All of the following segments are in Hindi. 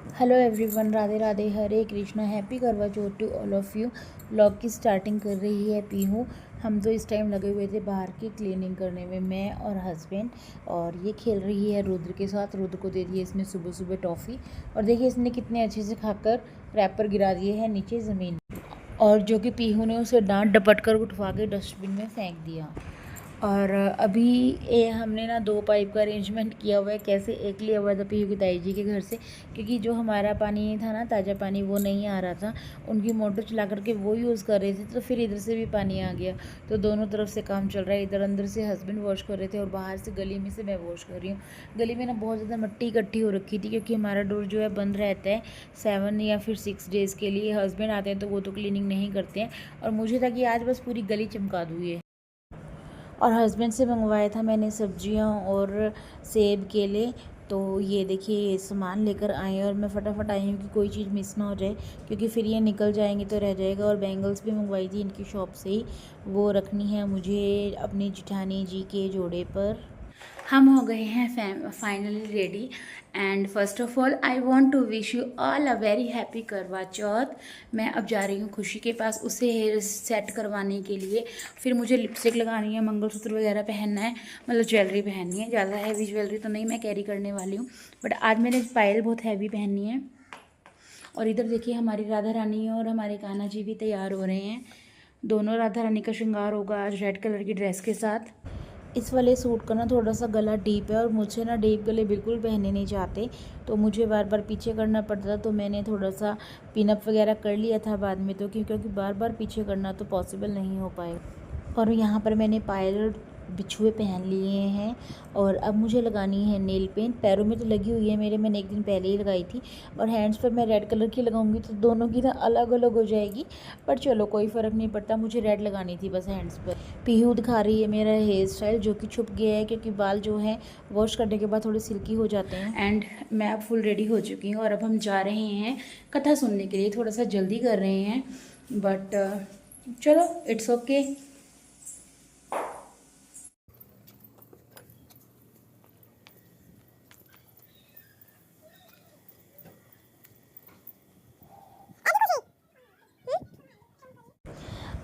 Hello everyone, Radhe Radhe, Hare Krishna, happy Karva Chauth to all of you. Vlog की स्टार्टिंग कर रही है पीहू। हम तो इस टाइम लगे हुए थे बाहर की क्लीनिंग करने में, मैं और हस्बैंड। और ये खेल रही है रुद्र के साथ। रुद्र को दे दी है इसने सुबह सुबह टॉफ़ी, और देखिए इसने कितने अच्छे से खाकर रैपर गिरा दिए हैं नीचे ज़मीन, और जो कि पीहू ने उसे डांट डपट कर उठवा के डस्टबिन में फेंक दिया। और अभी ये हमने ना 2 पाइप का अरेंजमेंट किया हुआ है। कैसे, एक लिया हुआ था पीहू की ताई जी के घर से, क्योंकि जो हमारा पानी था ना, ताज़ा पानी, वो नहीं आ रहा था। उनकी मोटर चला करके वो यूज़ कर रहे थे, तो फिर इधर से भी पानी आ गया। तो दोनों तरफ से काम चल रहा है। इधर अंदर से हस्बैंड वॉश कर रहे थे और बाहर से गली में से मैं वॉश कर रही हूँ। गली में ना बहुत ज़्यादा मिट्टी इकट्ठी हो रखी थी, क्योंकि हमारा डोर जो है बंद रहता है 7 या फिर 6 डेज़ के लिए। हस्बैंड आते हैं तो वो तो क्लीनिंग नहीं करते हैं, और मुझे था कि आज बस पूरी गली चमका दूँ ये। और हस्बैंड से मंगवाया था मैंने सब्जियां और सेब, केले। तो ये देखिए ये सामान लेकर आए हैं, और मैं फटाफट आई हूँ कि कोई चीज़ मिस ना हो जाए, क्योंकि फिर ये निकल जाएंगे तो रह जाएगा। और बैंगल्स भी मंगवाई थी इनकी शॉप से ही, वो रखनी है मुझे अपनी जिठानी जी के जोड़े पर। हम हो गए हैं finally ready. And first of all I want to wish you all a very happy Karva Chauth. मैं अब जा रही हूँ खुशी के पास, उसे हेयर सेट करवाने के लिए। फिर मुझे लिपस्टिक लगानी है, मंगलसूत्र वगैरह पहनना है, मतलब ज्वेलरी पहननी है। ज़्यादा हैवी ज्वेलरी तो नहीं मैं कैरी करने वाली हूँ, बट आज मैंने पायल बहुत हैवी पहननी है। और इधर देखिए हमारी राधा रानी और हमारे कान्हा जी भी तैयार हो रहे हैं। दोनों राधा रानी का श्रृंगार होगा आज रेड कलर की ड्रेस के साथ। इस वाले सूट का ना थोड़ा सा गला डीप है, और मुझे ना डीप गले बिल्कुल पहनने नहीं चाहते, तो मुझे बार बार पीछे करना पड़ता। तो मैंने थोड़ा सा पिनअप वगैरह कर लिया था बाद में, तो क्योंकि बार बार पीछे करना तो पॉसिबल नहीं हो पाएगा। और यहाँ पर मैंने पायल बिछुए पहन लिए हैं, और अब मुझे लगानी है नेल पेंट। पैरों में तो लगी हुई है मेरे, मैंने एक दिन पहले ही लगाई थी। और हैंड्स पर मैं रेड कलर की लगाऊंगी तो दोनों की ना अलग अलग हो जाएगी, पर चलो कोई फ़र्क नहीं पड़ता। मुझे रेड लगानी थी बस हैंड्स पर। पीहू दिखा रही है मेरा हेयर स्टाइल, जो कि छुप गया है, क्योंकि बाल जो हैं वॉश करने के बाद थोड़े सिल्की हो जाते हैं। एंड मैं अब फुल रेडी हो चुकी हूँ, और अब हम जा रहे हैं कथा सुनने के लिए। थोड़ा सा जल्दी कर रहे हैं, बट चलो इट्स ओके।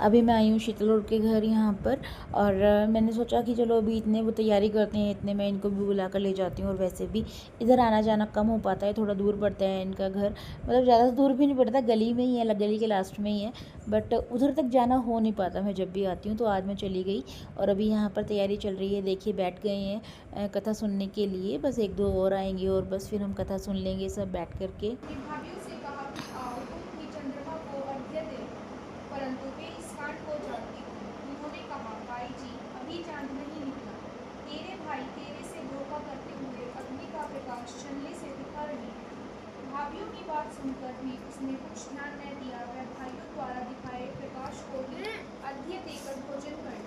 अभी मैं आई हूँ शीतल के घर यहाँ पर, और मैंने सोचा कि चलो अभी इतने वो तैयारी करते हैं, इतने मैं इनको भी बुला कर ले जाती हूँ। और वैसे भी इधर आना जाना कम हो पाता है, थोड़ा दूर पड़ता है इनका घर, मतलब ज़्यादा दूर भी नहीं पड़ता, गली में ही है, गली के लास्ट में ही है, बट उधर तक जाना हो नहीं पाता मैं जब भी आती हूँ। तो आज मैं चली गई, और अभी यहाँ पर तैयारी चल रही है। देखिए बैठ गए हैं कथा सुनने के लिए, बस 1-2 और आएंगे और बस फिर हम कथा सुन लेंगे सब बैठ करके। परंतु वे इस कांड को जानती थी। उन्होंने कहा, भाई जी, अभी चांद नहीं निकला। तेरे भाई तेरे से धोखा करते हुए अग्नि का प्रकाश चलने से दिखा रही है। भाभीियों की बात सुनकर भी उसने कुछ ध्यान न दिया। वह भाइयों द्वारा दिखाए प्रकाश को भी अर्घ्य देकर भोजन कर।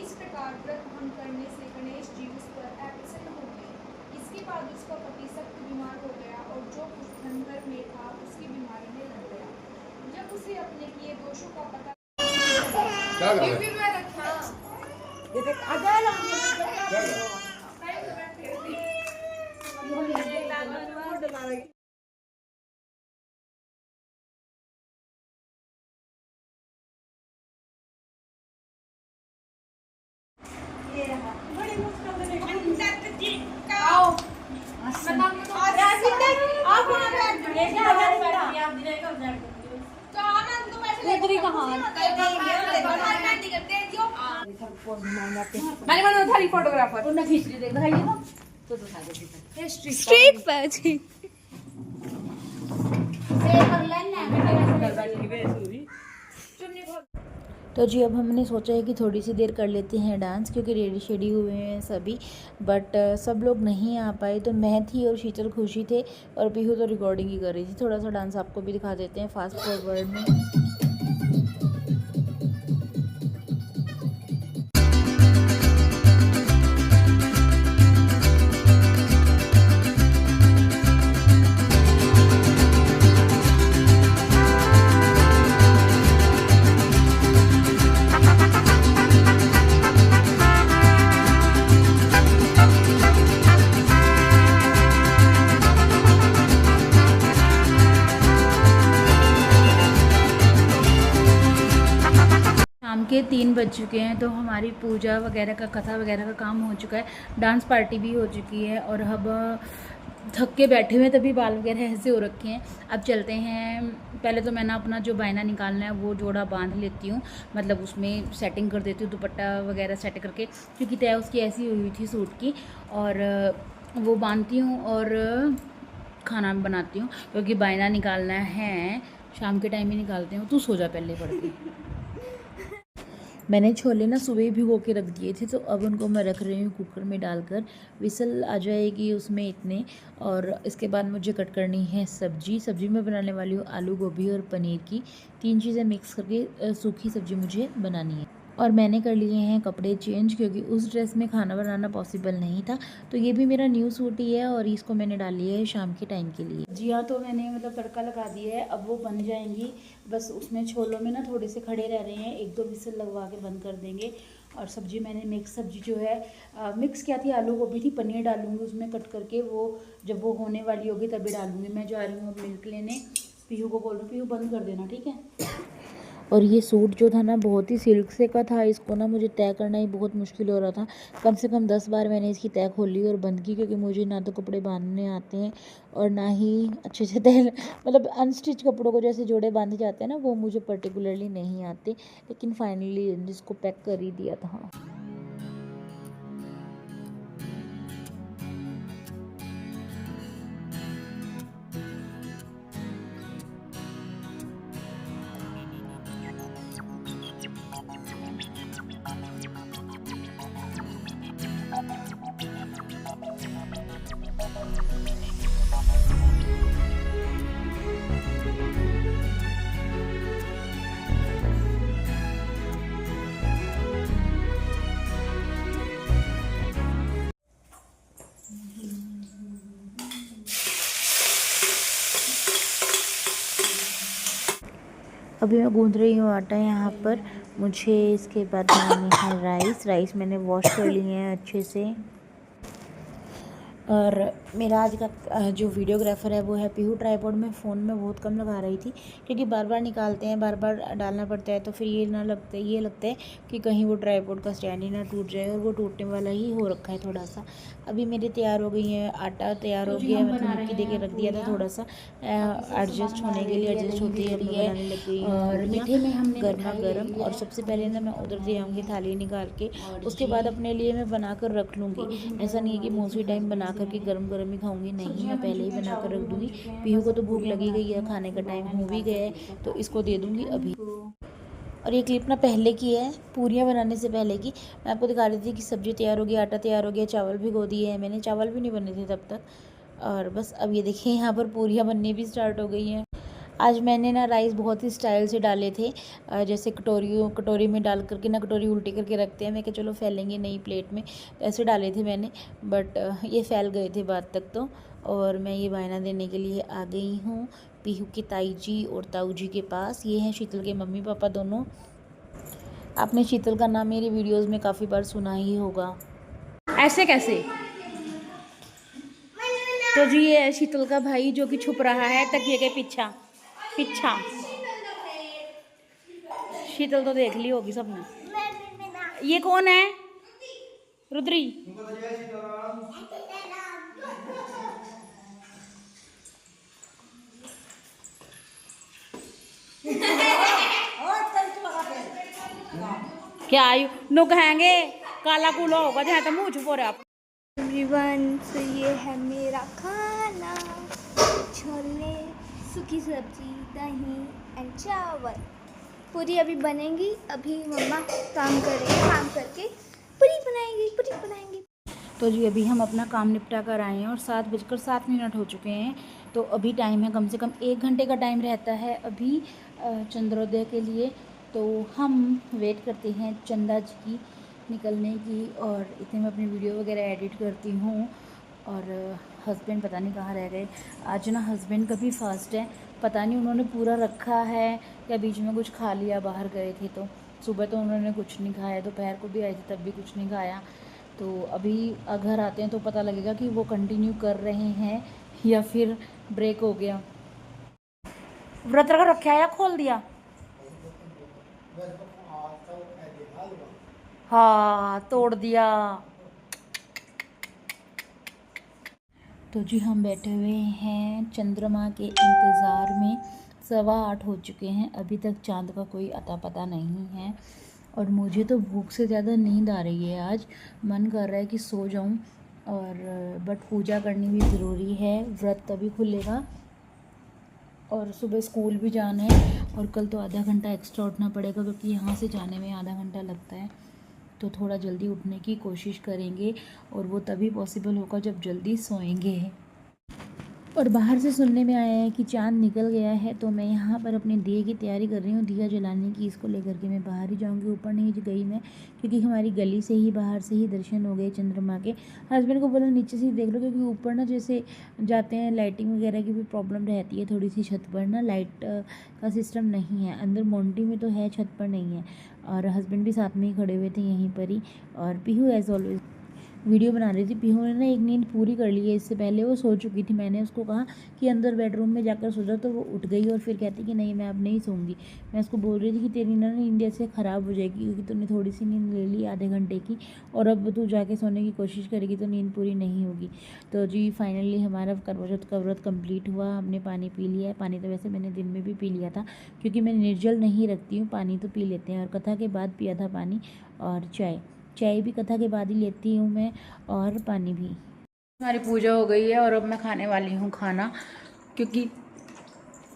इस प्रकार व्रत भंग करने से गणेश जी उस पर अप्रसन्न हो गए। इसके बाद उसका पति सख्त बीमार हो गया, और जो कुछ धन घर में था उसकी बीमारी में लग गया। जब उसे अपने किए दोषों का पता मैंने थारी फोटोग्राफर स्ट्रीट पर जी तो जी अब हमने सोचा है कि थोड़ी सी देर कर लेते हैं डांस, क्योंकि रेडी शेडी हुए हैं सभी, बट सब लोग नहीं आ पाए। तो मैं थी और शीतल खुशी थे, और पीहू तो रिकॉर्डिंग ही कर रही थी। थोड़ा सा डांस आपको भी दिखा देते हैं फास्ट फॉरवर्ड में। के 3 बज चुके हैं, तो हमारी पूजा वगैरह का, कथा वगैरह का काम हो चुका है, डांस पार्टी भी हो चुकी है और अब थक के बैठे हुए, तभी बाल वगैरह ऐसे हो रखे हैं। अब चलते हैं, पहले तो मैं ना अपना जो बायना निकालना है वो जोड़ा बांध लेती हूँ, मतलब उसमें सेटिंग कर देती हूँ, दुपट्टा वगैरह सेट करके, क्योंकि तय उसकी ऐसी हुई थी सूट की, और वो बांधती हूँ और खाना बनाती हूँ, क्योंकि बायना निकालना है, शाम के टाइम ही निकालते हूँ। तू सो जा पहले पढ़ के। मैंने छोले ना सुबह ही भिगो के रख दिए थे, तो अब उनको मैं रख रही हूँ कुकर में डालकर, विसल आ जाएगी उसमें इतने। और इसके बाद मुझे कट करनी है सब्जी में बनाने वाली हूँ आलू गोभी और पनीर की, 3 चीज़ें मिक्स करके सूखी सब्जी मुझे बनानी है। और मैंने कर लिए हैं कपड़े चेंज, क्योंकि उस ड्रेस में खाना बनाना पॉसिबल नहीं था। तो ये भी मेरा न्यू सूट ही है और इसको मैंने डाल लिया है शाम के टाइम के लिए। जी हाँ, तो मैंने मतलब तड़का लगा दिया है, अब वो बन जाएंगी। बस उसमें छोलों में ना थोड़े से खड़े रह रहे हैं, 1-2 विसल लगवा के बंद कर देंगे। और सब्जी मैंने मिक्स सब्जी जो है मिक्स क्या थी, आलू गोभी थी, पनीर डालूंगी उसमें कट करके, वो जब वो होने वाली होगी तभी डालूंगी। मैं जा रही हूँ अब मिल्क लेने, पीहू को बोल रही हूँ, पीहू बंद कर देना, ठीक है। और ये सूट जो था ना बहुत ही सिल्क से का था, इसको ना मुझे तय करना ही बहुत मुश्किल हो रहा था। कम से कम 10 बार मैंने इसकी तय खोली और बंद की, क्योंकि मुझे ना तो कपड़े बांधने आते हैं और ना ही अच्छे से तय, मतलब अनस्टिच कपड़ों को जैसे जोड़े बांधे जाते हैं ना, वो मुझे पर्टिकुलरली नहीं आते। लेकिन फाइनली जिसको पैक कर ही दिया था। अभी मैं गूंद रही हूँ आटा यहाँ पर। मुझे इसके बाद बनानी है राइस मैंने वॉश कर लिए हैं अच्छे से। और मेरा आज का जो वीडियोग्राफर है वो है पीहू। ट्राइपॉड में फ़ोन में बहुत कम लगा रही थी, क्योंकि बार बार निकालते हैं, बार बार डालना पड़ता है, तो फिर ये लगता है कि कहीं वो ट्राइपॉड का स्टैंड ही ना टूट जाए, और वो टूटने वाला ही हो रखा है थोड़ा सा। अभी मेरी तैयार हो गई है, आटा तैयार हो गया है, मतलब मिट्टी दे के रख दिया था थोड़ा सा एडजस्ट होने के लिए, एडजस्ट होती है। और मीठे में हमने गर्मा गर्म, और सबसे पहले ना मैं उधर दे आऊँगी थाली निकाल के, उसके बाद अपने लिए मैं बना कर रख लूँगी। ऐसा नहीं है कि मोस्टली टाइम बना करके गरम गरम ही खाऊंगी, नहीं, मैं पहले ही बना कर रख दूँगी। पीहू को तो भूख लगी गई है, खाने का टाइम हो भी गया है, तो इसको दे दूँगी अभी। और ये क्लिप ना पहले की है, पूरियाँ बनाने से पहले की। मैं आपको दिखा रही थी कि सब्ज़ी तैयार हो गई, आटा तैयार हो गया, चावल भिगो दिए हैं मैंने, चावल भी नहीं बने थे तब तक। और बस अब ये देखिए यहाँ पर पूरियाँ बननी भी स्टार्ट हो गई हैं। आज मैंने ना राइस बहुत ही स्टाइल से डाले थे, जैसे कटोरी में डाल करके ना, कटोरी उल्टी करके रखते हैं, मैं कि चलो फैलेंगे नहीं प्लेट में, तो ऐसे डाले थे मैंने, बट ये फैल गए थे बाद तक तो। और मैं ये बायना देने के लिए आ गई हूँ पीहू की ताई जी और ताऊ जी के पास। ये हैं शीतल के मम्मी पापा दोनों। आपने शीतल का नाम मेरी वीडियोज़ में काफ़ी बार सुना ही होगा। ऐसे कैसे? तो जी ये है शीतल का भाई, जो कि छुप रहा है तकिए के पीछा। शीतल तो देख ली होगी सबने। ये कौन है? रुद्री। क्या आयु नु कहेंगे काला कूला होगा जहाँ तो मुँह छुपो रहे आप। एवरीवन, ये है मेरा खाना, छोले, सूखी सब्जी, दही एंड चावल। पूरी अभी बनेगी, अभी मम्मा काम करके पूरी बनाएंगी। तो जी अभी हम अपना काम निपटा कर आए हैं और 7:07 हो चुके हैं। तो अभी टाइम है, कम से कम 1 घंटे का टाइम रहता है अभी चंद्रोदय के लिए। तो हम वेट करते हैं चंदा जी की निकलने की, और इतने में अपनी वीडियो वगैरह एडिट करती हूँ। और हस्बैंड पता नहीं कहाँ रह गए। आज ना हस्बैंड का भी फास्ट है, पता नहीं उन्होंने पूरा रखा है या बीच में कुछ खा लिया, बाहर गए थे तो। सुबह तो उन्होंने कुछ नहीं खाया, दोपहर को भी आए थे तब भी कुछ नहीं खाया। तो अभी घर आते हैं तो पता लगेगा कि वो कंटिन्यू कर रहे हैं या फिर ब्रेक हो गया। व्रत का रखा है या खोल दिया? हाँ, तोड़ दिया। तो जी हम बैठे हुए हैं चंद्रमा के इंतज़ार में। 8:15 हो चुके हैं, अभी तक चाँद का कोई अता पता नहीं है। और मुझे तो भूख से ज़्यादा नींद आ रही है आज। मन कर रहा है कि सो जाऊं, और बट पूजा करनी भी ज़रूरी है, व्रत तभी खुलेगा। और सुबह स्कूल भी जाना है, और कल तो आधा घंटा एक्स्ट्रा उठना पड़ेगा क्योंकि यहाँ से जाने में आधा घंटा लगता है। तो थोड़ा जल्दी उठने की कोशिश करेंगे, और वो तभी पॉसिबल होगा जब जल्दी सोएंगे। और बाहर से सुनने में आया है कि चाँद निकल गया है, तो मैं यहाँ पर अपने दिए की तैयारी कर रही हूँ, दिया जलाने की। इसको लेकर के मैं बाहर ही जाऊँगी, ऊपर नहीं गई मैं, क्योंकि हमारी गली से ही बाहर से ही दर्शन हो गए चंद्रमा के। हस्बैंड को बोला नीचे से ही देख लो, क्योंकि ऊपर ना जैसे जाते हैं लाइटिंग वगैरह की भी प्रॉब्लम रहती है थोड़ी सी। छत पर ना लाइट का सिस्टम नहीं है, अंदर मोंटी में तो है, छत पर नहीं है। और हस्बैंड भी साथ में ही खड़े हुए थे यहीं पर ही, और पीहू एज ऑलवेज वीडियो बना रही थी। पीहू ने ना एक नींद पूरी कर ली है, इससे पहले वो सो चुकी थी। मैंने उसको कहा कि अंदर बेडरूम में जाकर सो जा, तो वो उठ गई और फिर कहती कि नहीं मैं अब नहीं सोऊंगी। मैं उसको बोल रही थी कि तेरी ना नींद ऐसे ख़राब हो जाएगी, क्योंकि तूने थोड़ी सी नींद ले ली आधे घंटे की, और अब तू जाके सोने की कोशिश करेगी तो नींद पूरी नहीं होगी। तो जी फाइनली हमारा करवा चौथ का व्रत कम्प्लीट हुआ, हमने पानी पी लिया है। पानी तो वैसे मैंने दिन में भी पी लिया था, क्योंकि मैं निर्जल नहीं रखती हूँ, पानी तो पी लेते हैं। और कथा के बाद पिया था पानी, और चाय भी कथा के बाद ही लेती हूँ मैं, और पानी भी। हमारी पूजा हो गई है और अब मैं खाने वाली हूँ खाना, क्योंकि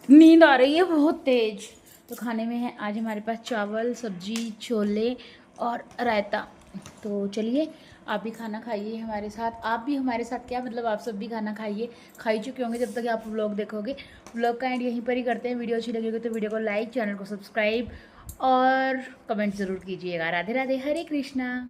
नींद आ रही है बहुत तेज। तो खाने में है आज हमारे पास चावल, सब्जी, छोले और रायता। तो चलिए आप भी खाना खाइए हमारे साथ। आप भी हमारे साथ क्या मतलब, आप सब भी खाना खाइए, खा ही चुके होंगे जब तक आप व्लॉग देखोगे। व्लॉग का एंड यहीं पर ही करते हैं। वीडियो अच्छी लगेगी तो वीडियो को लाइक, चैनल को सब्सक्राइब और कमेंट ज़रूर कीजिएगा। राधे राधे, हरे कृष्णा।